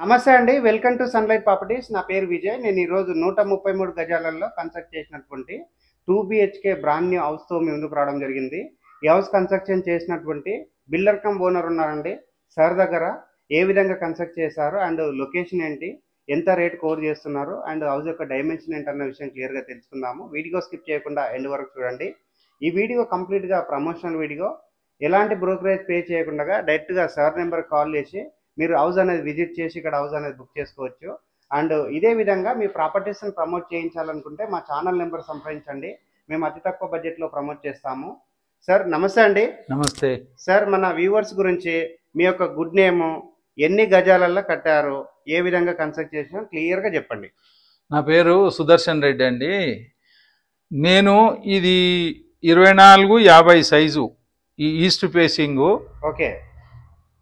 నమస్తే అండి. Welcome to sunlight properties. నా పేరు విజయ్. నేను ఈరోజు 133 గజాలలో కన్స్ట్రక్ట్ చేసినటువంటి 2 బీహెచ్‌కే బ్రాండ్ న్యూ హౌస్‌తో మీ ముందుకు రావడం జరిగింది. ఈ హౌస్ కన్స్ట్రక్షన్ చేసినటువంటి బిల్డర్ కమ్ ఓనర్ ఉన్నారండి. సార్ దగ్గర ఏ విధంగా కన్స్ట్రక్ట్ చేశారు అండ్ లొకేషన్ ఏంటి, ఎంత రేట్ కోట్ చేస్తున్నారు అండ్ హౌస్ యొక్క డైమెన్షన్ ఏంటన్న విషయం క్లియర్‌గా తెలుసుకుందాము. వీడియో స్కిప్ చేయకుండా ఎండ్ వరకు చూడండి. ఈ వీడియో కంప్లీట్‌గా ప్రమోషనల్ వీడియో. ఎలాంటి బ్రోకరేజ్ పే చేయకుండా డైరెక్ట్‌గా సార్ నెంబర్‌కి కాల్ చేసి మీరు హౌస్ అనేది విజిట్ చేసి ఇక్కడ హౌస్ అనేది బుక్ చేసుకోవచ్చు. అండ్ ఇదే విధంగా మీ ప్రాపర్టీస్ని ప్రమోట్ చేయించాలనుకుంటే మా ఛానల్ నెంబర్ సంప్రదించండి. మేము అతి తక్కువ బడ్జెట్లో ప్రమోట్ చేస్తాము. సార్ నమస్తే అండి. నమస్తే సార్, మన వ్యూవర్స్ గురించి మీ యొక్క గుడ్ నేము, ఎన్ని గజాలలో కట్టారు, ఏ విధంగా కన్స్ట్రక్ట్ చేసినా క్లియర్గా చెప్పండి. నా పేరు సుదర్శన్ రెడ్డి అండి. నేను ఇది 24-50 సైజు ఈ ఈస్ట్ ఫేసింగ్. ఓకే.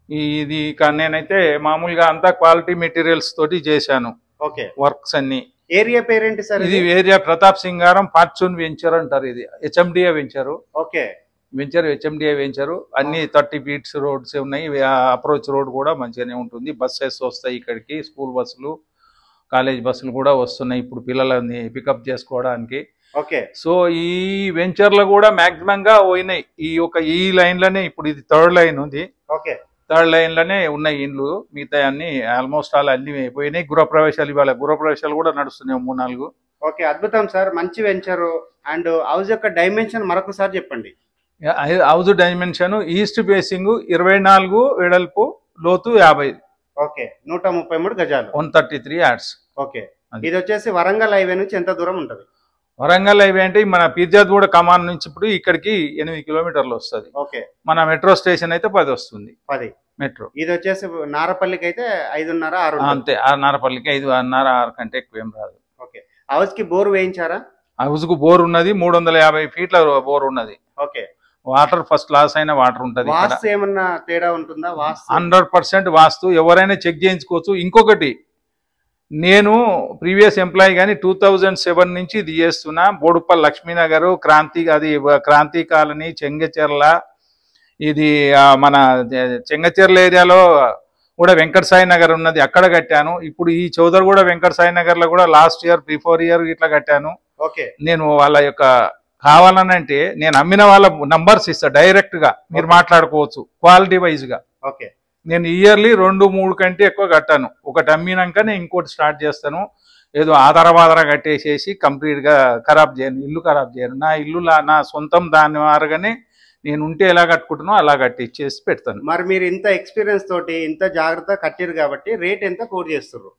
ఇది నేనైతే మామూలుగా అంతా క్వాలిటీ మెటీరియల్స్ తోటి చేశాను. ఓకే. వర్క్స్ అన్ని. ఏరియా పేరేంటి సార్? ఇది ఏరియా ప్రతాప్ సింగారం ఫార్చ్యూన్ వెంచర్ అంటారు. ఇది HMDA venture. Okay. Venture HMDA venture. అన్ని 30 ఫీట్స్ రోడ్స్ ఉన్నాయి. అప్రోచ్ రోడ్ కూడా మంచిగానే ఉంటుంది. బస్సెస్ వస్తాయి ఇక్కడికి, స్కూల్ బస్సులు, కాలేజ్ బస్సులు కూడా వస్తున్నాయి ఇప్పుడు పిల్లలని పికప్ చేసుకోవడానికి. ఓకే. సో ఈ వెంచర్లో కూడా మాక్సిమం గా పోయినాయి. ఈ లైన్ లోనే ఇప్పుడు ఇది 3rd లైన్ ఉంది. ఓకే. 3rd లైన్ లోనే ఉన్నాయి ఇండ్లు. మిగతా అన్ని ఆల్మోస్ట్ ఆల్ అన్ని పోయినాయి. గృహప్రవేశాలు ఇవాళ గృహప్రవేశాలు కూడా నడుస్తున్నాయి 3-4. ఓకే, అద్భుతం సార్. మంచి వెంచరు. అండ్ హౌస్ యొక్క డైమెన్షన్ మరొకసారి చెప్పండి. హౌస్ డైమెన్షన్ ఈస్ట్ ఫేసింగ్ 24 వెడల్పు, లోతు 50. ఓకే. 133 గజాలు, 133 యార్డ్స్. ఓకే. ఇది వచ్చేసి వరంగల్ హైవే నుంచి ఎంత దూరం ఉంటుంది? వరంగల్ హైవే అంటే మన పీర్జాద్గూడ కమాన్ నుంచి ఇప్పుడు ఇక్కడికి 8 కిలోమీటర్లు వస్తుంది. ఓకే. మన మెట్రో స్టేషన్ అయితే 10 వస్తుంది. 10 మెట్రో. ఇది వచ్చేసి నారపల్లికి అయితే 5:30-6 అంతే. 6:30కి 5:30-6 కంటే ఎక్కువ ఏం రాదు. ఓకే. హౌస్ కి బోర్ వేయించారా? హౌస్ కు బోర్ ఉన్నది. 350 ఫీట్ల బోర్ ఉన్నది. ఓకే. వాటర్ ఫస్ట్ క్లాస్ అయిన వాటర్ ఉంటది. వాస్తు ఏమన్నా తేడా ఉంటుందా? వాస్తు 100% వాస్తు. ఎవరైనా చెక్ చేయించుకోవచ్చు. ఇంకొకటి, నేను ప్రీవియస్ ఎంప్లాయీ కానీ 2007 నుంచి ఇది చేస్తున్నా. బోడుప్పల్ లక్ష్మీనగర్, క్రాంతి కాలనీ, చెంగచెర్ల, ఇది మన చెంగచెర్ల ఏరియాలో కూడా వెంకటసాయి నగర్ ఉన్నది, అక్కడ కట్టాను. ఇప్పుడు ఈ చౌదరిగూడ వెంకటసాయి నగర్ లో కూడా లాస్ట్ ఇయర్ 3-4 ఇయర్ ఇట్లా కట్టాను. ఓకే. నేను వాళ్ళ యొక్క కావాలనంటే నేను అమ్మిన వాళ్ళ నంబర్స్ ఇస్తా, డైరెక్ట్ గా మీరు మాట్లాడుకోవచ్చు క్వాలిటీ వైజ్ గా. ఓకే. నేను ఇయర్లీ 2-3 కంటే ఎక్కువ కట్టాను. ఒకటి అమ్మినాకనే ఇంకోటి స్టార్ట్ చేస్తాను. ఏదో ఆధార కట్టేసేసి కంప్లీట్ గా ఖరాబ్ చేయను, ఇల్లు ఖరాబ్ చేయను. నా ఇల్లు నా సొంతం, దాని వారుగానే నేను ఉంటే ఎలా కట్టుకుంటున్నా అలా కట్టించేసి పెడతాను. మరి మీరు ఇంత ఎక్స్పీరియన్స్ తోటి ఇంత జాగ్రత్త కట్టారు కాబట్టి రేట్ ఎంత కోట్ చేస్తున్నారు?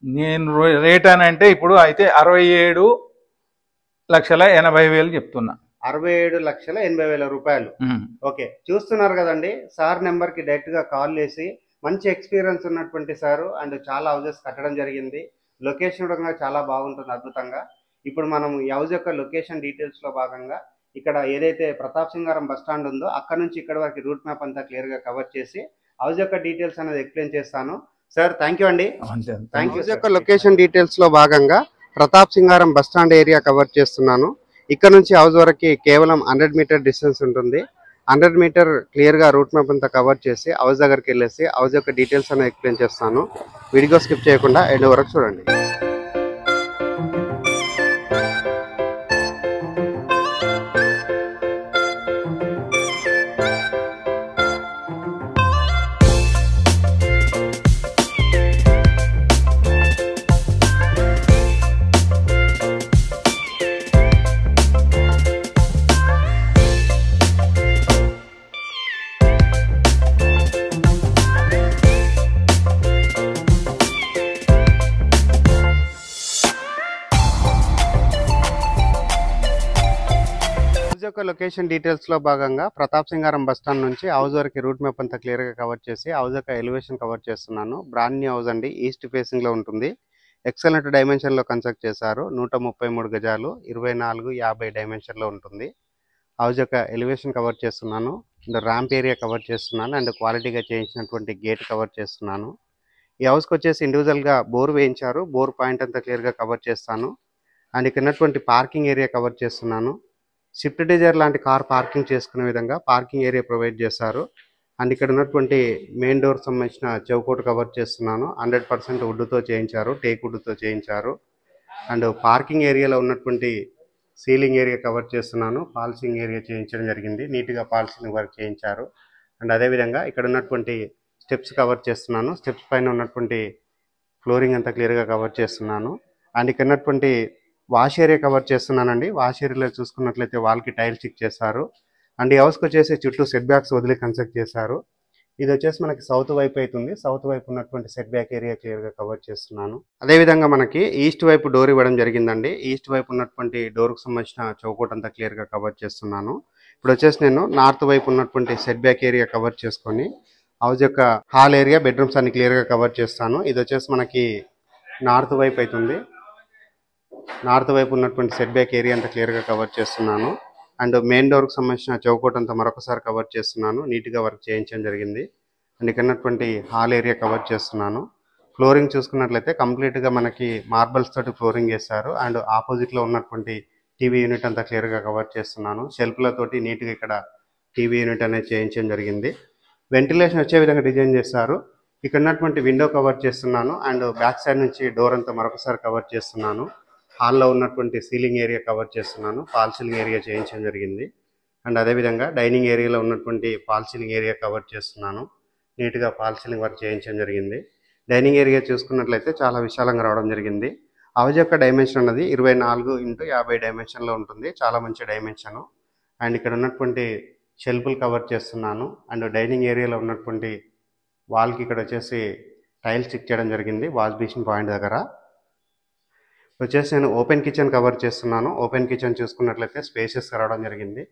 నేను రేట్ అని అంటే ఇప్పుడు అయితే 67,80,000 చెప్తున్నా. 67,80,000 రూపాయలు. ఓకే. చూస్తున్నారు కదండి, సార్ నెంబర్ కి డైరెక్ట్ గా కాల్ చేసి, మంచి ఎక్స్పీరియన్స్ ఉన్నటువంటి సారు అండ్ చాలా హౌసెస్ కట్టడం జరిగింది. లొకేషన్ కూడా చాలా బాగుంటుంది, అద్భుతంగా. ఇప్పుడు మనం ఈ హౌస్ యొక్క లొకేషన్ డీటెయిల్స్ లో భాగంగా ఇక్కడ ఏదైతే ప్రతాప్ సింగారం బస్ స్టాండ్ ఉందో అక్కడ నుంచి ఇక్కడ వరకు రూట్ మ్యాప్ అంతా క్లియర్ గా కవర్ చేసి హౌస్ యొక్క డీటెయిల్స్ అనేది ఎక్స్ప్లెయిన్ చేస్తాను. సార్ థ్యాంక్ యూ అండి. Thank you. హౌస్ యొక్క లొకేషన్ డీటెయిల్స్ లో భాగంగా ప్రతాప్ సింగారం బస్ స్టాండ్ ఏరియా కవర్ చేస్తున్నాను. ఇక్కడ నుంచి హౌస్ వరకు కేవలం 100 మీటర్ డిస్టెన్స్ ఉంటుంది. 100 మీటర్ క్లియర్ గా రూట్ మ్యాప్ అంతా కవర్ చేసి హౌస్ దగ్గరికి వెళ్ళేసి హౌస్ యొక్క డీటెయిల్స్ అనేది ఎక్స్ప్లెయిన్ చేస్తాను. వీడియో స్కిప్ చేయకుండా ఎండ్ వరకు చూడండి. లొకేషన్ డీటెయిల్స్ లో భాగంగా ప్రతాప్ సింగారం బస్ స్టాండ్ నుంచి హౌస్ వరకు రూట్ మ్యాప్ అంతా క్లియర్ గా కవర్ చేసి హౌస్ యొక్క ఎలివేషన్ కవర్ చేస్తున్నాను. బ్రాండ్ న్యూ హౌస్ అండి, ఈస్ట్ ఫేసింగ్ లో ఉంటుంది. ఎక్సలెంట్ డైమెన్షన్ లో కన్స్ట్రక్ట్ చేశారు. 133 గజాలు, 24-50 డైమెన్షన్ లో ఉంటుంది. హౌస్ యొక్క ఎలివేషన్ కవర్ చేస్తున్నాను అండ్ ర్యాంప్ ఏరియా కవర్ చేస్తున్నాను అండ్ క్వాలిటీగా చేయించినటువంటి గేట్ కవర్ చేస్తున్నాను. ఈ హౌస్కి వచ్చేసి ఇండివిజువల్ గా బోర్ వేయించారు. బోర్ పాయింట్ అంతా క్లియర్ గా కవర్ చేస్తాను అండ్ ఇక్కడ ఉన్నటువంటి పార్కింగ్ ఏరియా కవర్ చేస్తున్నాను. స్విఫ్ట్ డిజైర్ లాంటి కార్ పార్కింగ్ చేసుకునే విధంగా పార్కింగ్ ఏరియా ప్రొవైడ్ చేశారు. అండ్ ఇక్కడ ఉన్నటువంటి మెయిన్ డోర్ సంబంధించిన చౌకోట్ కవర్ చేస్తున్నాను. 100% వుడ్తో చేయించారు, టేక్ వుడ్తో చేయించారు. అండ్ పార్కింగ్ ఏరియాలో ఉన్నటువంటి సీలింగ్ ఏరియా కవర్ చేస్తున్నాను. పాలిషింగ్ ఏరియా చేయించడం జరిగింది, నీట్గా పాలిషింగ్ వర్క్ చేయించారు. అండ్ అదేవిధంగా ఇక్కడ ఉన్నటువంటి స్టెప్స్ కవర్ చేస్తున్నాను. స్టెప్స్ పైన ఉన్నటువంటి ఫ్లోరింగ్ అంతా క్లియర్గా కవర్ చేస్తున్నాను. అండ్ ఇక్కడ ఉన్నటువంటి వాష్ ఏరియా కవర్ చేస్తున్నానండి. వాష్ ఏరియాలో చూసుకున్నట్లయితే వాల్కి టైల్స్ స్టిక్ చేశారు. అండ్ ఈ హౌస్కి వచ్చేసి చుట్టూ సెట్ బ్యాక్స్ వదిలి కన్స్ట్రక్ట్ చేశారు. ఇది వచ్చేసి మనకి సౌత్ వైపు అవుతుంది. సౌత్ వైపు ఉన్నటువంటి సెట్ బ్యాక్ ఏరియా క్లియర్గా కవర్ చేస్తున్నాను. అదేవిధంగా మనకి ఈస్ట్ వైపు డోర్ ఇవ్వడం జరిగిందండి. ఈస్ట్ వైపు ఉన్నటువంటి డోర్కి సంబంధించిన చౌకోట్ అంతా క్లియర్గా కవర్ చేస్తున్నాను. ఇప్పుడు వచ్చేసి నేను నార్త్ వైపు ఉన్నటువంటి సెట్ బ్యాక్ ఏరియా కవర్ చేసుకొని హౌస్ యొక్క హాల్ ఏరియా, బెడ్రూమ్స్ అన్ని క్లియర్గా కవర్ చేస్తాను. ఇది వచ్చేసి మనకి నార్త్ వైపు అవుతుంది. నార్త్ వైపు ఉన్నటువంటి సెట్ బ్యాక్ ఏరియా అంతా క్లియర్గా కవర్ చేస్తున్నాను. అండ్ మెయిన్ డోర్కి సంబంధించిన చౌకోట్ అంతా మరొకసారి కవర్ చేస్తున్నాను. నీట్గా వర్క్ చేయించడం జరిగింది. అండ్ ఇక్కడ ఉన్నటువంటి హాల్ ఏరియా కవర్ చేస్తున్నాను. ఫ్లోరింగ్ చూసుకున్నట్లయితే కంప్లీట్గా మనకి మార్బల్స్ తోటి ఫ్లోరింగ్ వేశారు. అండ్ ఆపోజిట్లో ఉన్నటువంటి టీవీ యూనిట్ అంతా క్లియర్గా కవర్ చేస్తున్నాను. షెల్ఫ్లతోటి నీట్గా ఇక్కడ టీవీ యూనిట్ అనేది చేయించడం జరిగింది. వెంటిలేషన్ వచ్చే విధంగా డిజైన్ చేశారు. ఇక్కడ ఉన్నటువంటి విండో కవర్ చేస్తున్నాను. అండ్ బ్యాక్ సైడ్ నుంచి డోర్ అంతా మరొకసారి కవర్ చేస్తున్నాను. హాల్లో ఉన్నటువంటి సీలింగ్ ఏరియా కవర్ చేస్తున్నాను. ఫాల్ సీలింగ్ ఏరియా చేయించడం జరిగింది. అండ్ అదేవిధంగా డైనింగ్ ఏరియాలో ఉన్నటువంటి ఫాల్ సీలింగ్ ఏరియా కవర్ చేస్తున్నాను. నీట్గా ఫాల్ సీలింగ్ వర్క్ చేయించడం జరిగింది. డైనింగ్ ఏరియా చూసుకున్నట్లయితే చాలా విశాలంగా రావడం జరిగింది. హౌస్ యొక్క డైమెన్షన్ అన్నది 24x50 డైమెన్షన్లో ఉంటుంది. చాలా మంచి డైమెన్షను. అండ్ ఇక్కడ ఉన్నటువంటి షెల్ఫ్లు కవర్ చేస్తున్నాను. అండ్ డైనింగ్ ఏరియాలో ఉన్నటువంటి వాల్కి ఇక్కడ వచ్చేసి టైల్స్ స్టిక్ చేయడం జరిగింది వాష్ బేసిన్ పాయింట్ దగ్గర. వచ్చేసి నేను ఓపెన్ కిచెన్ కవర్ చేస్తున్నాను. ఓపెన్ కిచెన్ చూసుకున్నట్లయితే స్పేషియస్గా రావడం జరిగింది.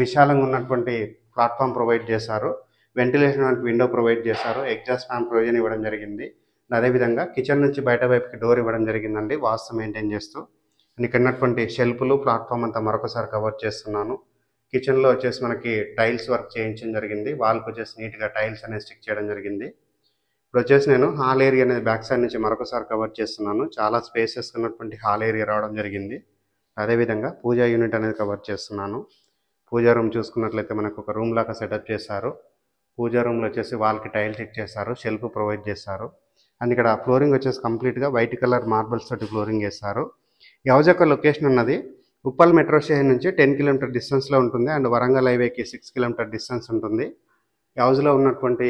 విశాలంగా ఉన్నటువంటి ప్లాట్ఫామ్ ప్రొవైడ్ చేశారు. వెంటిలేషన్ విండో ప్రొవైడ్ చేశారు. ఎగ్జాస్ట్ ఫ్యాన్ ప్రొవిజన్ ఇవ్వడం జరిగింది. అదేవిధంగా కిచెన్ నుంచి బయట వైపుకి డోర్ ఇవ్వడం జరిగిందండి, వాస్తు మెయింటైన్ చేస్తూ. అండ్ ఇక్కడ ఉన్నటువంటి షెల్ఫ్లు, ప్లాట్ఫామ్ అంతా మరొకసారి కవర్ చేస్తున్నాను. కిచెన్లో వచ్చేసి మనకి టైల్స్ వర్క్ చేయించడం జరిగింది. వాల్కి వచ్చేసి నీట్గా టైల్స్ అనేది స్టిక్ చేయడం జరిగింది. ఇప్పుడు వచ్చేసి నేను హాల్ ఏరియా అనేది బ్యాక్ సైడ్ నుంచి మరొకసారి కవర్ చేస్తున్నాను. చాలా స్పేసెస్ ఉన్నటువంటి హాల్ ఏరియా రావడం జరిగింది. అదేవిధంగా పూజా యూనిట్ అనేది కవర్ చేస్తున్నాను. పూజా రూమ్ చూసుకున్నట్లయితే మనకు ఒక రూమ్ లాగా సెటప్ చేశారు. పూజా రూమ్లో వచ్చేసి వాల్కి టైల్ స్టిక్ చేశారు, షెల్ఫ్ ప్రొవైడ్ చేశారు. అండ్ ఇక్కడ ఫ్లోరింగ్ వచ్చేసి కంప్లీట్గా వైట్ కలర్ మార్బల్స్ తోటి ఫ్లోరింగ్ చేశారు. ఈ హౌస్ యొక్క లొకేషన్ ఉన్నది ఉప్పల్ మెట్రో స్టేషన్ నుంచి 10 కిలోమీటర్ డిస్టెన్స్లో ఉంటుంది. అండ్ వరంగల్ హైవేకి 6 కిలోమీటర్ డిస్టెన్స్ ఉంటుంది. ఈ హౌస్లో ఉన్నటువంటి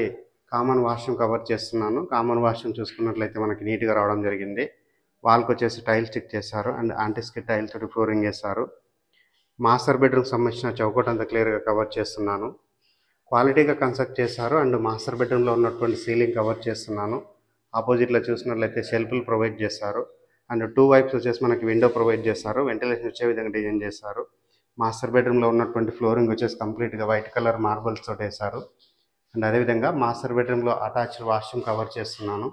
కామన్ వాష్రూమ్ కవర్ చేస్తున్నాను. కామన్ వాష్రూమ్ చూసుకున్నట్లయితే మనకి నీట్గా రావడం జరిగింది. వాల్కి వచ్చేసి టైల్ స్టిక్ చేశారు. అండ్ యాంటిస్కిట్ టైల్ తోటి ఫ్లోరింగ్ చేశారు. మాస్టర్ బెడ్రూమ్ సంబంధించిన చౌకట్ అంతా క్లియర్గా కవర్ చేస్తున్నాను. క్వాలిటీగా కన్స్ట్రక్ట్ చేశారు. అండ్ మాస్టర్ బెడ్రూమ్లో ఉన్నటువంటి సీలింగ్ కవర్ చేస్తున్నాను. ఆపోజిట్లో చూసినట్లయితే షెల్ఫ్లు ప్రొవైడ్ చేశారు. అండ్ 2 వైప్స్ వచ్చేసి మనకి విండో ప్రొవైడ్ చేశారు. వెంటిలేషన్ వచ్చే విధంగా డిజైన్ చేశారు. మాస్టర్ బెడ్రూమ్లో ఉన్నటువంటి ఫ్లోరింగ్ వచ్చేసి కంప్లీట్గా వైట్ కలర్ మార్బల్స్ తోటి వేశారు. అండ్ అదేవిధంగా మాస్టర్ బెడ్రూమ్లో అటాచ్డ్ వాష్రూమ్ కవర్ చేస్తున్నాను.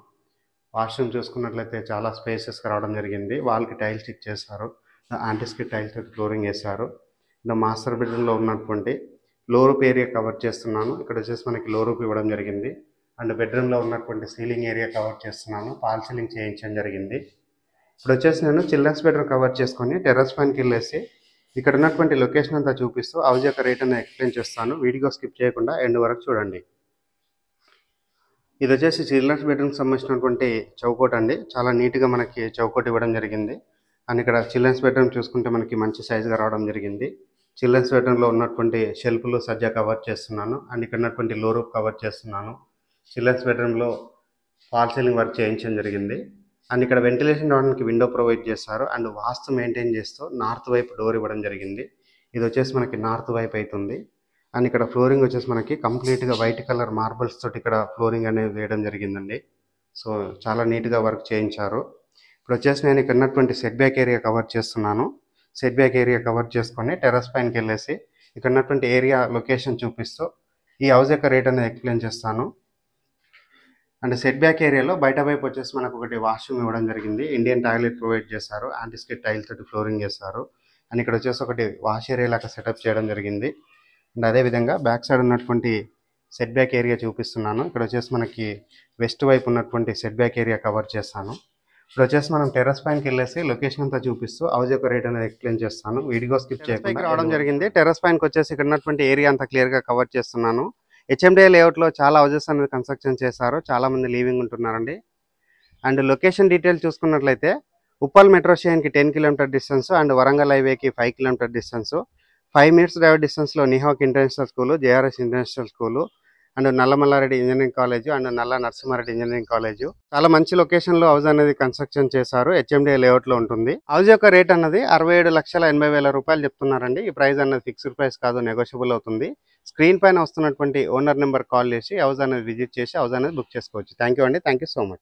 వాష్రూమ్ చూసుకున్నట్లయితే చాలా స్పేసెస్గా రావడం జరిగింది. వాల్కి టైల్ స్టిక్ చేశారు. యాంటిస్కిట్ టైల్స్ తోటి ఫ్లోరింగ్ వేశారు. అండ్ మాస్టర్ బెడ్రూమ్లో ఉన్నటువంటి లో రూప్ ఏరియా కవర్ చేస్తున్నాను. ఇక్కడ వచ్చేసి మనకి లో రూప్ ఇవ్వడం జరిగింది. అండ్ బెడ్రూమ్లో ఉన్నటువంటి సీలింగ్ ఏరియా కవర్ చేస్తున్నాను. ఫాల్ సీలింగ్ చేయించడం జరిగింది. ఇప్పుడు వచ్చేసి నేను చిల్డ్రన్స్ బెడ్రూమ్ కవర్ చేసుకొని టెర్రస్ పైనకి వెళ్ళేసి ఇక్కడ ఉన్నటువంటి లొకేషన్ అంతా చూపిస్తూ హౌస్ యొక్క రేట్ అనేది ఎక్స్ప్లెయిన్ చేస్తాను. వీడియో స్కిప్ చేయకుండా ఎండ్ వరకు చూడండి. ఇది వచ్చేసి చిల్డ్రన్స్ బెడ్రూమ్కి సంబంధించినటువంటి చౌకోట్ అండి. చాలా నీట్గా మనకి చౌకోట్ ఇవ్వడం జరిగింది. అండ్ ఇక్కడ చిల్డ్రన్స్ బెడ్రూమ్ చూసుకుంటే మనకి మంచి సైజుగా రావడం జరిగింది. చిల్డ్రన్స్ బెడ్రూమ్లో ఉన్నటువంటి షెల్ఫ్లు సజ్జా కవర్ చేస్తున్నాను. అండ్ ఇక్కడ ఉన్నటువంటి లో రూప్ కవర్ చేస్తున్నాను. చిల్డ్రన్స్ బెడ్రూమ్లో ఫాల్ సీలింగ్ వర్క్ చేయించడం జరిగింది. అండ్ ఇక్కడ వెంటిలేషన్ రావడానికి విండో ప్రొవైడ్ చేస్తారు. అండ్ వాస్తు మెయింటైన్ చేస్తూ నార్త్ వైపు డోర్ ఇవ్వడం జరిగింది. ఇది వచ్చేసి మనకి నార్త్ వైపు అవుతుంది. అండ్ ఇక్కడ ఫ్లోరింగ్ వచ్చేసి మనకి కంప్లీట్గా వైట్ కలర్ మార్బల్స్ తోటి ఇక్కడ ఫ్లోరింగ్ అనేది వేయడం జరిగిందండి. సో చాలా నీట్గా వర్క్ చేయించారు. ఇప్పుడు వచ్చేసి నేను ఇక్కడ ఉన్నటువంటి సెట్ బ్యాక్ ఏరియా కవర్ చేస్తున్నాను. సెట్ బ్యాక్ ఏరియా కవర్ చేసుకొని టెర్రస్ పైనకి వెళ్ళేసి ఇక్కడ ఉన్నటువంటి ఏరియా లొకేషన్ చూపిస్తూ ఈ హౌస్ యొక్క రేట్ అనేది ఎక్స్ప్లెయిన్ చేస్తాను. అండ్ సెట్ బ్యాక్ ఏరియాలో బయట వైపు వచ్చేసి మనకు ఒకటి వాష్రూమ్ ఇవ్వడం జరిగింది. ఇండియన్ టాయిలెట్ ప్రొవైడ్ చేశారు. యాంటిస్కిట్ టైల్ తోటి ఫ్లోరింగ్ చేశారు. అండ్ ఇక్కడ వచ్చేసి ఒకటి వాష్ ఏరియా లాగా సెటప్ చేయడం జరిగింది. అండ్ అదేవిధంగా బ్యాక్ సైడ్ ఉన్నటువంటి సెట్ బ్యాక్ ఏరియా చూపిస్తున్నాను. ఇక్కడ వచ్చేసి మనకి వెస్ట్ వైపు ఉన్నటువంటి సెట్ బ్యాక్ ఏరియా కవర్ చేస్తాను. ఇప్పుడు వచ్చేసి మనం టెర్రస్ పైనకి వెళ్ళేసి లొకేషన్ అంతా చూపిస్తూ హౌస్ యొక్క రేట్ అనేది ఎక్స్ప్లెయిన్ చేస్తాను. వీడియో స్కిప్ చేయకుండా రావడం జరిగింది. టెర్రస్ పైనకి వచ్చేసి ఇక్కడ ఉన్నటువంటి ఏరియా అంతా క్లియర్గా కవర్ చేస్తున్నాను. హెచ్ఎండిఏ లేఅవుట్లో చాలా హౌజెస్ అనేది కన్స్ట్రక్షన్ చేశారు, చాలా మంది లీవింగ్ ఉంటున్నారండి. అండ్ లొకేషన్ డీటెయిల్ చూసుకున్నట్లయితే ఉప్పల్ మెట్రో స్టేషన్కి 10 కిలోమీటర్ డిస్టెన్స్ అండ్ వరంగల్ హైవేకి 5 కిలోమీటర్ డిస్టెన్స్. 5 మినిట్స్ డ్రైవ్ డిస్టెన్స్లో నిహాక్ international school, JRS international school and Nalla Malla Reddy engineering college and Nalla Narasimha Reddy engineering college. చాలా మంచి లొకేషన్లో హౌస్ అనేది కన్స్ట్రక్షన్ చేశారు, హెచ్ఎండిఏ లేఅవుట్లో ఉంటుంది. హౌస్ యొక్క రేట్ అన్నది 67,80,000 రూపాయలు చెప్తున్నారండి. ఈ ప్రైస్ అనేది ఫిక్స్డ్ ప్రైస్ కాదు, నెగోషియబుల్ అవుతుంది. స్క్రీన్ పైన వస్తున్నటువంటి ఓనర్ నెంబర్ కాల్ చేసి హౌస్ అనేది విజిట్ చేసి హౌస్ అనేది బుక్ చేసుకోవచ్చు. థ్యాంక్ యూ అండి, థ్యాంక్ యూ సో మచ్.